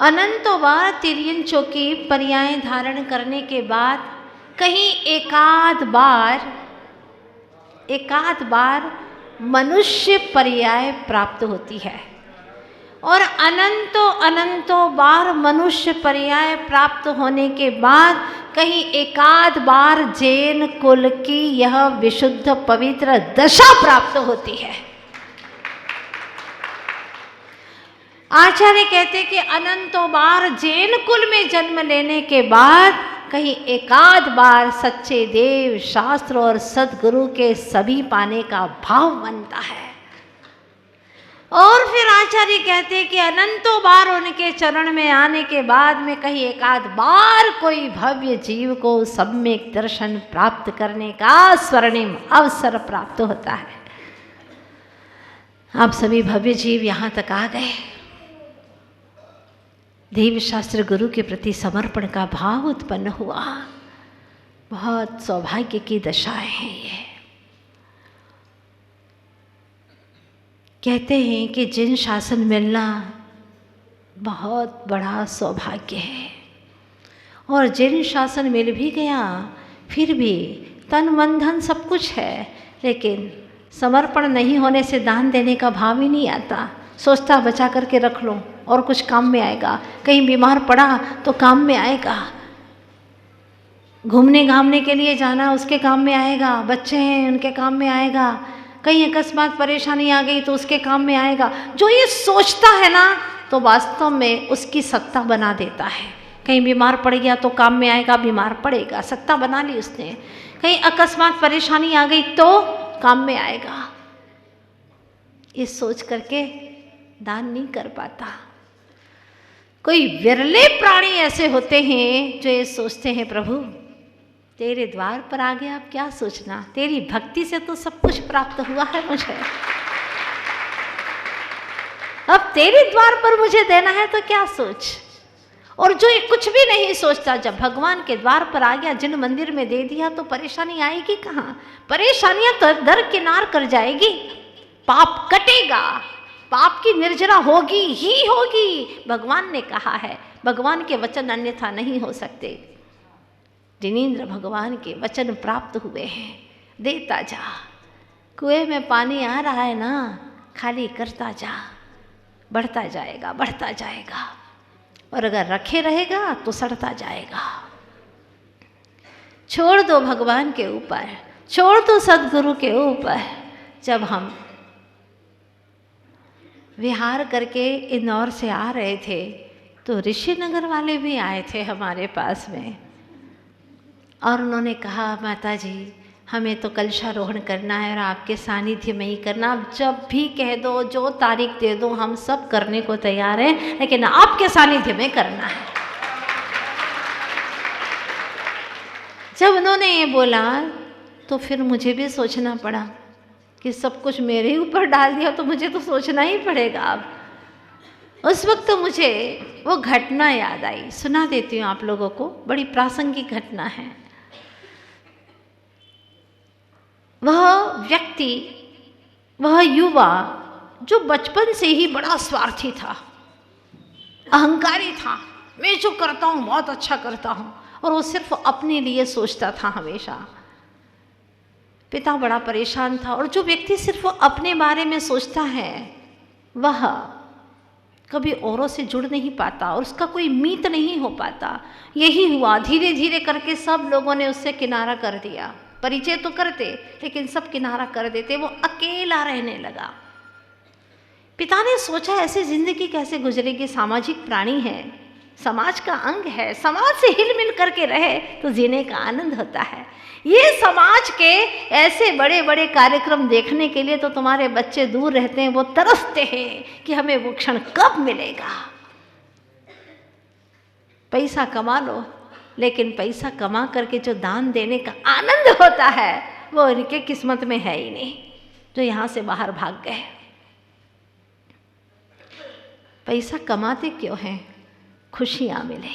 अनंतों बार तिर्यंचों की पर्याय धारण करने के बाद कहीं एकाध बार मनुष्य पर्याय प्राप्त होती है, और अनंतों बार मनुष्य पर्याय प्राप्त होने के बाद कहीं एकाध बार जैन कुल की यह विशुद्ध पवित्र दशा प्राप्त होती है। आचार्य कहते कि अनंतों बार जैन कुल में जन्म लेने के बाद कहीं एकाध बार सच्चे देव शास्त्र और सद्गुरु के सभी पाने का भाव बनता है। और फिर आचार्य कहते कि अनंतों बार उनके चरण में आने के बाद में कहीं एकाध बार कोई भव्य जीव को सम्यक दर्शन प्राप्त करने का स्वर्णिम अवसर प्राप्त होता है। आप सभी भव्य जीव यहाँ तक आ गए। देव शास्त्र गुरु के प्रति समर्पण का भाव उत्पन्न हुआ। बहुत सौभाग्य की दशाएं हैं ये। कहते हैं कि जिन शासन मिलना बहुत बड़ा सौभाग्य है, और जिन शासन मिल भी गया फिर भी तन मन धन सब कुछ है, लेकिन समर्पण नहीं होने से दान देने का भाव ही नहीं आता। सोचता बचा करके रख लो और कुछ काम में आएगा, कहीं बीमार पड़ा तो काम में आएगा, घूमने घामने के लिए जाना उसके काम में आएगा, बच्चे हैं उनके काम में आएगा, कहीं अकस्मात परेशानी आ गई तो उसके काम में आएगा। जो ये सोचता है ना तो वास्तव में उसकी सत्ता बना देता है। कहीं बीमार पड़ गया तो काम में आएगा, बीमार पड़ेगा, सत्ता बना ली उसने। कहीं अकस्मात परेशानी आ गई तो काम में आएगा। ये सोच करके दान नहीं कर पाता। कोई विरले प्राणी ऐसे होते हैं जो ये सोचते हैं प्रभु तेरे द्वार पर आ गया, अब क्या सोचना, तेरी भक्ति से तो सब कुछ प्राप्त हुआ है मुझे, अब तेरे द्वार पर मुझे देना है तो क्या सोच। और जो ये कुछ भी नहीं सोचता, जब भगवान के द्वार पर आ गया, जिन मंदिर में दे दिया तो परेशानी आएगी कहाँ, परेशानियां तो दरकिनार कर जाएगी, पाप कटेगा, पाप की निर्जरा होगी ही होगी। भगवान ने कहा है, भगवान के वचन अन्यथा नहीं हो सकते। जिनेंद्र भगवान के वचन प्राप्त हुए हैं, देता जा, कुएं में पानी आ रहा है ना, खाली करता जा, बढ़ता जाएगा बढ़ता जाएगा, और अगर रखे रहेगा तो सड़ता जाएगा। छोड़ दो भगवान के ऊपर, छोड़ दो सद्गुरु के ऊपर। जब हम विहार करके इंदौर से आ रहे थे तो ऋषिनगर वाले भी आए थे हमारे पास में, और उन्होंने कहा माता जी हमें तो कलशारोहण करना है और आपके सानिध्य में ही करना, आप जब भी कह दो, जो तारीख दे दो, हम सब करने को तैयार हैं, लेकिन आपके सानिध्य में करना है। जब उन्होंने ये बोला तो फिर मुझे भी सोचना पड़ा कि सब कुछ मेरे ऊपर डाल दिया तो मुझे तो सोचना ही पड़ेगा। अब उस वक्त तो मुझे वो घटना याद आई, सुना देती हूँ आप लोगों को, बड़ी प्रासंगिक घटना है। वह व्यक्ति, वह युवा जो बचपन से ही बड़ा स्वार्थी था, अहंकारी था, मैं जो करता हूँ बहुत अच्छा करता हूँ, और वो सिर्फ अपने लिए सोचता था हमेशा। पिता बड़ा परेशान था, और जो व्यक्ति सिर्फ अपने बारे में सोचता है वह कभी औरों से जुड़ नहीं पाता और उसका कोई मीत नहीं हो पाता। यही हुआ, धीरे धीरे करके सब लोगों ने उससे किनारा कर दिया। परिचय तो करते लेकिन सब किनारा कर देते, वो अकेला रहने लगा। पिता ने सोचा ऐसे जिंदगी कैसे गुजरेगी, सामाजिक प्राणी है, समाज का अंग है, समाज से हिल मिल करके रहे तो जीने का आनंद होता है। ये समाज के ऐसे बड़े बड़े कार्यक्रम देखने के लिए तो तुम्हारे बच्चे दूर रहते हैं, वो तरसते हैं कि हमें वो क्षण कब मिलेगा। पैसा कमा लो, लेकिन पैसा कमा करके जो दान देने का आनंद होता है वो इनके किस्मत में है ही नहीं, जो यहाँ से बाहर भाग गए। पैसा कमाते क्यों हैं? खुशियाँ मिले,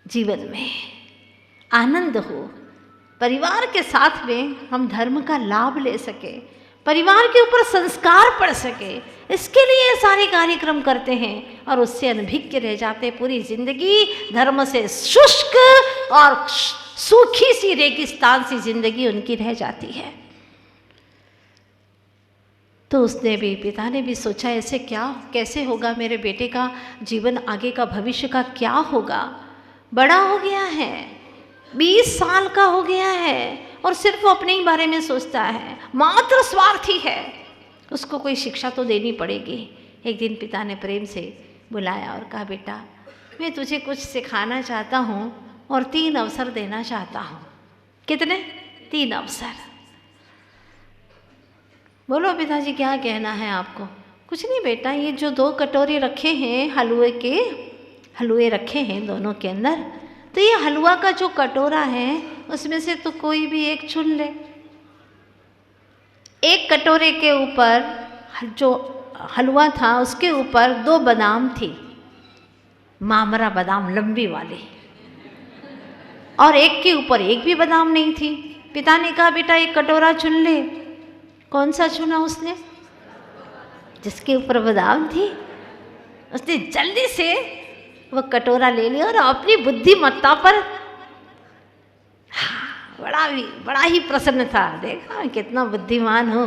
जीवन में आनंद हो, परिवार के साथ में हम धर्म का लाभ ले सके, परिवार के ऊपर संस्कार पड़ सके, इसके लिए सारे कार्यक्रम करते हैं और उससे अनभिज्ञ रह जाते। पूरी जिंदगी धर्म से शुष्क और सूखी सी रेगिस्तान सी जिंदगी उनकी रह जाती है। तो उसने भी, पिता ने भी सोचा ऐसे क्या, कैसे होगा मेरे बेटे का जीवन, आगे का भविष्य का क्या होगा। बड़ा हो गया है, 20 साल का हो गया है और सिर्फ वो अपने ही बारे में सोचता है, मात्र स्वार्थी है, उसको कोई शिक्षा तो देनी पड़ेगी। एक दिन पिता ने प्रेम से बुलाया और कहा, बेटा मैं तुझे कुछ सिखाना चाहता हूँ और 3 अवसर देना चाहता हूँ। कितने? 3 अवसर। बोलो पिताजी क्या कहना है आपको? कुछ नहीं बेटा, ये जो 2 कटोरे रखे हैं हलवे रखे हैं दोनों के अंदर, तो ये हलवा का जो कटोरा है उसमें से तो कोई भी एक चुन ले। एक कटोरे के ऊपर जो हलवा था उसके ऊपर 2 बादाम थी, मामरा बादाम लंबी वाली, और एक के ऊपर एक भी बादाम नहीं थी। पिता ने कहा, बेटा एक कटोरा चुन ले। कौन सा चुना उसने? जिसके ऊपर बादाम थी। उसने जल्दी से वो कटोरा ले लिया और अपनी बुद्धिमत्ता पर बड़ा ही प्रसन्न था। देखा कितना बुद्धिमान हूँ।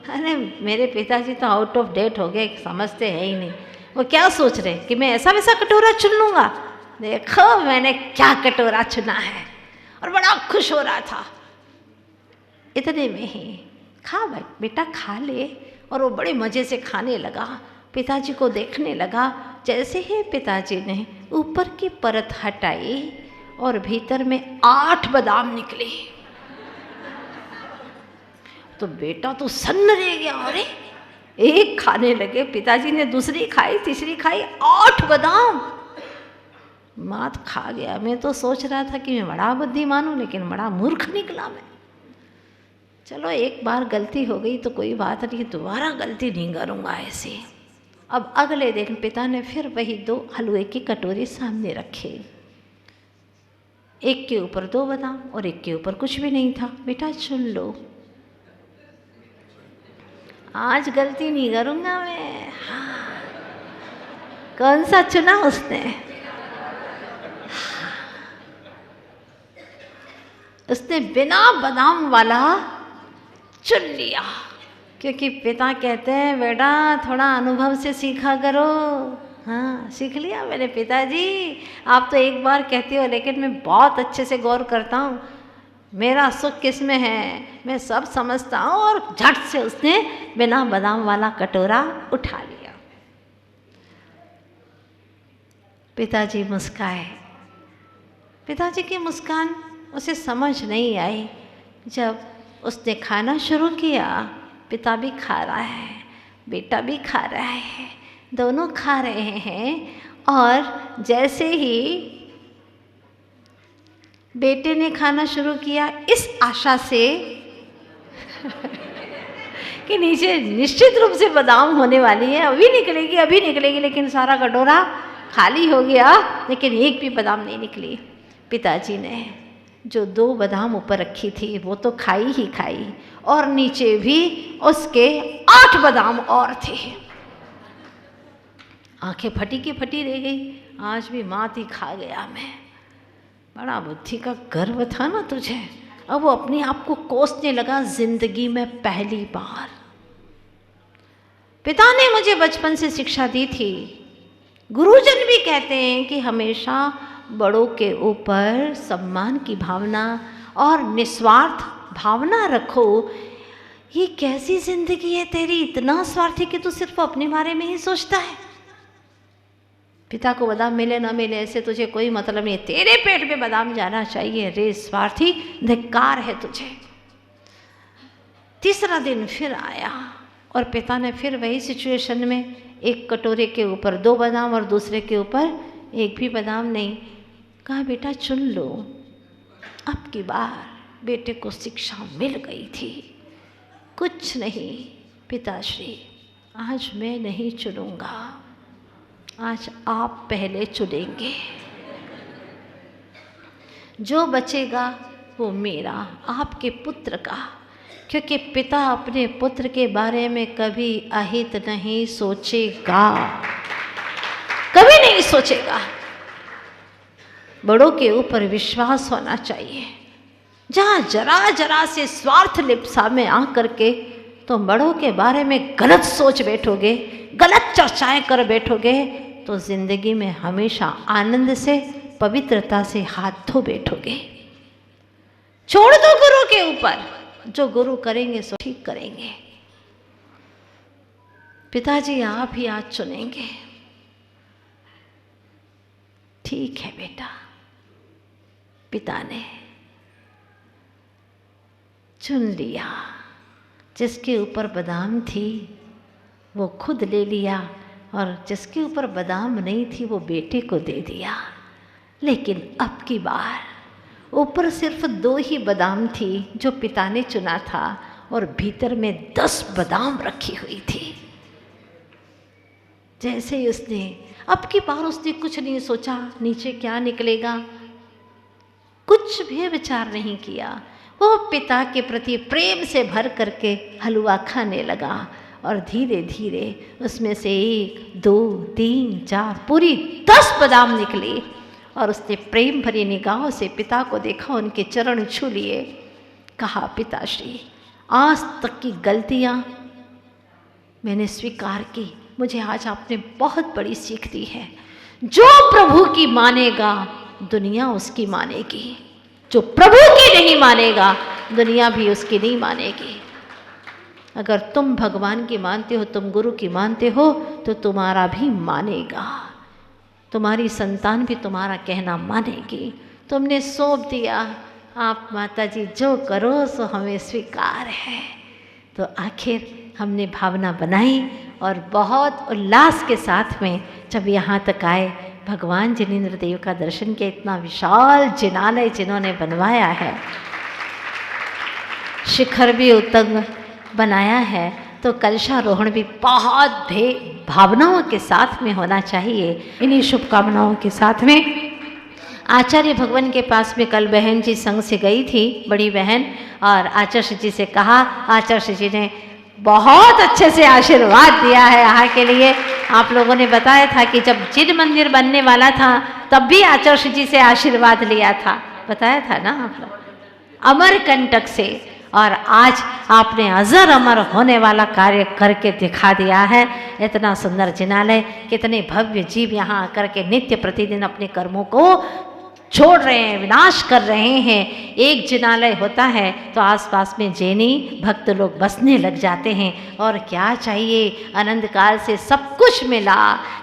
अरे मेरे पिताजी तो आउट ऑफ डेट हो गए, समझते हैं ही नहीं। वो क्या सोच रहे कि मैं ऐसा वैसा कटोरा चुन लूँगा। देखो मैंने क्या कटोरा चुना है, और बड़ा खुश हो रहा था। इतने में ही, खा बेटा खा ले, और वो बड़े मज़े से खाने लगा। पिताजी को देखने लगा। जैसे ही पिताजी ने ऊपर की परत हटाई और भीतर में 8 बादाम निकले, तो बेटा तो सन्न रह गया। अरे एक खाने लगे, पिताजी ने दूसरी खाई, तीसरी खाई, 8 बादाम मात खा गया। मैं तो सोच रहा था कि मैं बड़ा बुद्धिमान हूँ, लेकिन बड़ा मूर्ख निकला मैं। चलो एक बार गलती हो गई तो कोई बात नहीं, दोबारा गलती नहीं करूँगा ऐसे। अब अगले दिन पिता ने फिर वही 2 हलवे की कटोरी सामने रखे। एक के ऊपर 2 बादाम और एक के ऊपर कुछ भी नहीं था। बेटा चुन लो, आज गलती नहीं करूँगा मैं। हाँ। कौन सा चुना उसने? उसने बिना बादाम वाला चुन लिया, क्योंकि पिता कहते हैं बेटा थोड़ा अनुभव से सीखा करो। हाँ, सीख लिया मेरे पिताजी। आप तो एक बार कहते हो, लेकिन मैं बहुत अच्छे से गौर करता हूँ। मेरा सुख किस में है, मैं सब समझता हूँ। और झट से उसने बिना बादाम वाला कटोरा उठा लिया। पिताजी मुस्काए। पिताजी की मुस्कान उसे समझ नहीं आई। जब उसने खाना शुरू किया, पिता भी खा रहा है, बेटा भी खा रहा है, दोनों खा रहे हैं। और जैसे ही बेटे ने खाना शुरू किया, इस आशा से कि नीचे निश्चित रूप से बादाम होने वाली है, अभी निकलेगी, लेकिन सारा कटोरा खाली हो गया, लेकिन एक भी बादाम नहीं निकली। पिताजी ने जो 2 बादाम ऊपर रखी थी वो तो खाई ही खाई, और नीचे भी उसके 8 बादाम और थे। आंखें फटी की फटी रह गई। आज भी मात ही खा गया मैं। बड़ा बुद्धि का गर्व था ना तुझे। अब वो अपने आप को कोसने लगा, जिंदगी में पहली बार। पिता ने मुझे बचपन से शिक्षा दी थी, गुरुजन भी कहते हैं कि हमेशा बड़ों के ऊपर सम्मान की भावना और निस्वार्थ भावना रखो। ये कैसी जिंदगी है तेरी, इतना स्वार्थी कि तू सिर्फ अपने बारे में ही सोचता है। पिता को बादाम मिले ना मिले ऐसे तुझे कोई मतलब नहीं, तेरे पेट में बादाम जाना चाहिए। रे स्वार्थी, धिक्कार है तुझे। तीसरा दिन फिर आया और पिता ने फिर वही सिचुएशन में, एक कटोरे के ऊपर 2 बादाम और दूसरे के ऊपर एक भी बादाम नहीं। कहा बेटा चुन लो। अब की बार बेटे को शिक्षा मिल गई थी। कुछ नहीं पिताश्री, आज मैं नहीं चुनूंगा, आज आप पहले चुनेंगे। जो बचेगा वो मेरा, आपके पुत्र का। क्योंकि पिता अपने पुत्र के बारे में कभी अहित नहीं सोचेगा, कभी नहीं सोचेगा। बड़ों के ऊपर विश्वास होना चाहिए। जहाँ जरा जरा से स्वार्थ लिप्सा में आ करके तो बड़ों के बारे में गलत सोच बैठोगे, गलत चर्चाएं कर बैठोगे, तो जिंदगी में हमेशा आनंद से, पवित्रता से हाथ धो बैठोगे। छोड़ दो गुरु के ऊपर, जो गुरु करेंगे सो ठीक करेंगे। पिताजी आप ही आज चुनेंगे। ठीक है बेटा, पिता ने चुन लिया। जिसके ऊपर बादाम थी वो खुद ले लिया, और जिसके ऊपर बादाम नहीं थी वो बेटे को दे दिया। लेकिन अब की बार ऊपर सिर्फ 2 ही बादाम थी जो पिता ने चुना था, और भीतर में 10 बादाम रखी हुई थी। जैसे ही उसने अब की बार उसने कुछ नहीं सोचा नीचे क्या निकलेगा, कुछ भी विचार नहीं किया। वो पिता के प्रति प्रेम से भर करके हलवा खाने लगा, और धीरे धीरे उसमें से 1, 2, 3, 4 पूरी 10 बादाम निकली। और उसने प्रेम भरी निगाहों से पिता को देखा, उनके चरण छू लिए, कहा पिताश्री आज तक की गलतियाँ मैंने स्वीकार की, मुझे आज आपने बहुत बड़ी सीख दी है। जो प्रभु की मानेगा दुनिया उसकी मानेगी, जो प्रभु की नहीं मानेगा दुनिया भी उसकी नहीं मानेगी। अगर तुम भगवान की मानते हो, तुम गुरु की मानते हो, तो तुम्हारा भी मानेगा, तुम्हारी संतान भी तुम्हारा कहना मानेगी। तुमने सौंप दिया, आप माता जी जो करो सो हमें स्वीकार है। तो आखिर हमने भावना बनाई, और बहुत उल्लास के साथ में जब यहाँ तक आए, भगवान जिनेंद्र देव का दर्शन किया। इतना विशाल जिनालय जिन्होंने बनवाया है, शिखर भी उत्तंग बनाया है, तो कलशारोहण भी बहुत भावनाओं के साथ में होना चाहिए। इन्हीं शुभकामनाओं के साथ में आचार्य भगवान के पास में कल बहन जी संग से गई थी, बड़ी बहन, और आचार्य जी से कहा, आचार्य जी ने बहुत अच्छे से आशीर्वाद दिया है यहाँ के लिए। आप लोगों ने बताया था कि जब जिन मंदिर बनने वाला था तब भी आचार्य जी से आशीर्वाद लिया था, बताया था ना आप लोग, अमरकंटक से। और आज आपने अजर अमर होने वाला कार्य करके दिखा दिया है। इतना सुंदर जिनालय, कितने भव्य जीव यहाँ आकर के नित्य प्रतिदिन अपने कर्मों को छोड़ रहे हैं, विनाश कर रहे हैं। एक जिनालय होता है तो आसपास में जैनी भक्त लोग बसने लग जाते हैं, और क्या चाहिए, अनंत काल से सब कुछ मिला,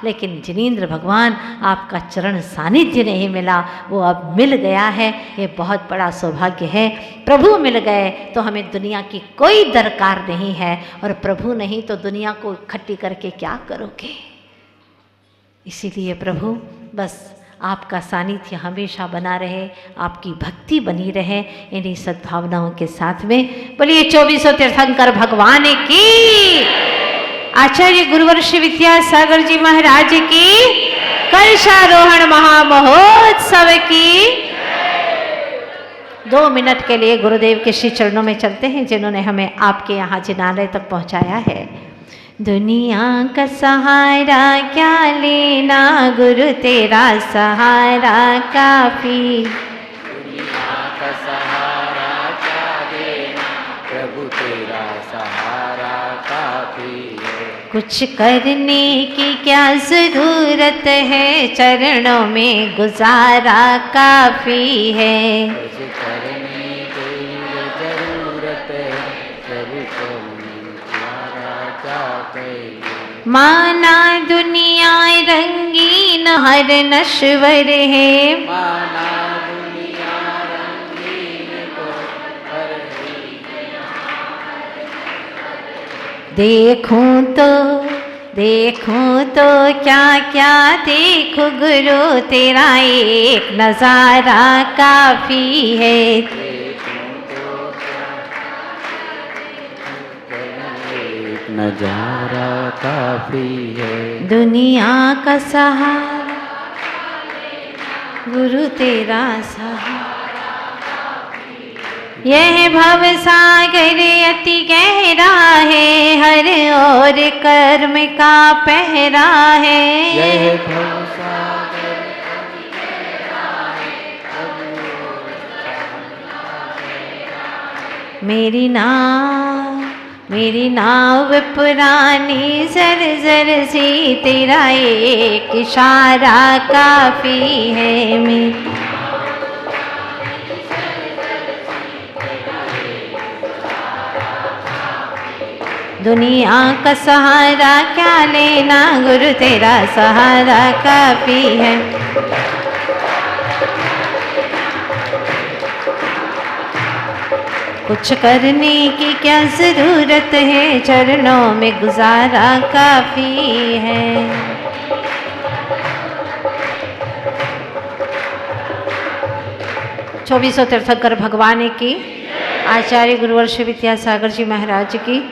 लेकिन जिनेंद्र भगवान आपका चरण सानिध्य नहीं मिला, वो अब मिल गया है। ये बहुत बड़ा सौभाग्य है। प्रभु मिल गए तो हमें दुनिया की कोई दरकार नहीं है, और प्रभु नहीं तो दुनिया को इकट्ठी करके क्या करोगे। इसीलिए प्रभु बस आपका सानिध्य हमेशा बना रहे, आपकी भक्ति बनी रहे, इन्हीं सद्भावनाओं के साथ में बोलिए 2400 तीर्थंकर भगवान की, आचार्य गुरुवर्ष विद्यासागर जी महाराज की, कलशारोहण महामहोत्सव की। 2 मिनट के लिए गुरुदेव के श्री चरणों में चलते हैं, जिन्होंने हमें आपके यहाँ जिनालय तक पहुँचाया है। दुनिया का सहारा क्या लेना, गुरु तेरा सहारा काफी। दुनिया का सहारा क्या लेना, प्रभु तेरा सहारा काफी है। कुछ करने की क्या जरूरत है, चरणों में गुजारा काफी है। कुछ करने की जरूरत है, चरणों में गुजारा काफी है। माना दुनिया रंगीन हर नश्वर है, माना दुनिया रंगीन को हर देखूं तो क्या क्या देखूं, गुरु तेरा एक नजारा काफी है। नजारा काफी है। दुनिया का सहारा गुरु तेरा सहारा, यह भव सागर अति गहरा है, हर ओर कर्म का पहरा है। यह भवसागर मेरी नाव पुरानी जर जर सी, तेरा एक इशारा काफी है। दुनिया का सहारा क्या लेना, गुरु तेरा सहारा काफी है। कुछ करने की क्या जरूरत है, चरणों में गुजारा काफी है। चौबीसों तीर्थंकर भगवान की, आचार्य गुरुवर्ष विद्यासागर जी महाराज की।